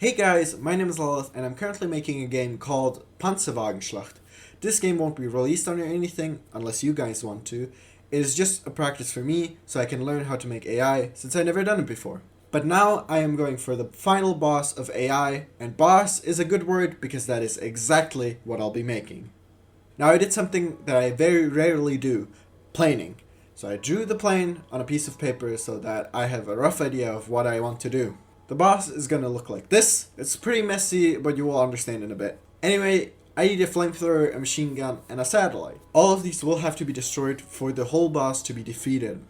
Hey guys, my name is Lilith and I'm currently making a game called Panzerwagenschlacht. This game won't be released on or anything unless you guys want to. It is just a practice for me so I can learn how to make AI since I've never done it before. But now I am going for the final boss of AI, and boss is a good word because that is exactly what I'll be making. Now I did something that I very rarely do, planing. So I drew the plane on a piece of paper so that I have a rough idea of what I want to do. The boss is gonna look like this. It's pretty messy, but you will understand in a bit. Anyway, I need a flamethrower, a machine gun, and a satellite. All of these will have to be destroyed for the whole boss to be defeated.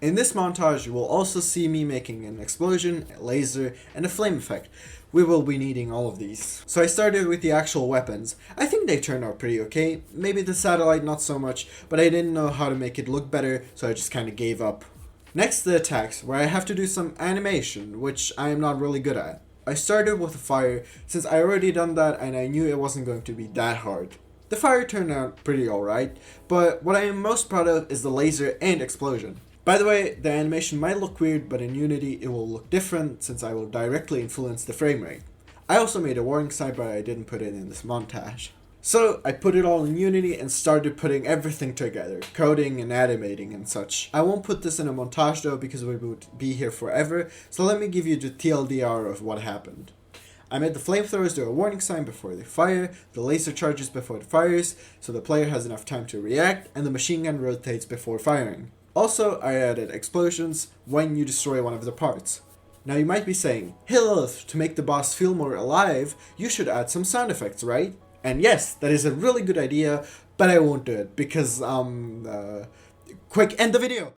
In this montage, you will also see me making an explosion, a laser, and a flame effect. We will be needing all of these. So I started with the actual weapons. I think they turned out pretty okay. Maybe the satellite not so much, but I didn't know how to make it look better, so I just kind of gave up. Next, the attacks, where I have to do some animation, which I am not really good at. I started with a fire, since I already done that and I knew it wasn't going to be that hard. The fire turned out pretty alright, but what I am most proud of is the laser and explosion. By the way, the animation might look weird, but in Unity it will look different since I will directly influence the frame rate. I also made a warning sign, but I didn't put it in this montage. So I put it all in Unity and started putting everything together, coding and animating and such. I won't put this in a montage though because we would be here forever, so let me give you the TLDR of what happened. I made the flamethrowers do a warning sign before they fire, the laser charges before it fires, so the player has enough time to react, and the machine gun rotates before firing. Also, I added explosions when you destroy one of the parts. Now you might be saying, hey Lilith, to make the boss feel more alive, you should add some sound effects, right? And yes, that is a really good idea, but I won't do it because, quick, end the video!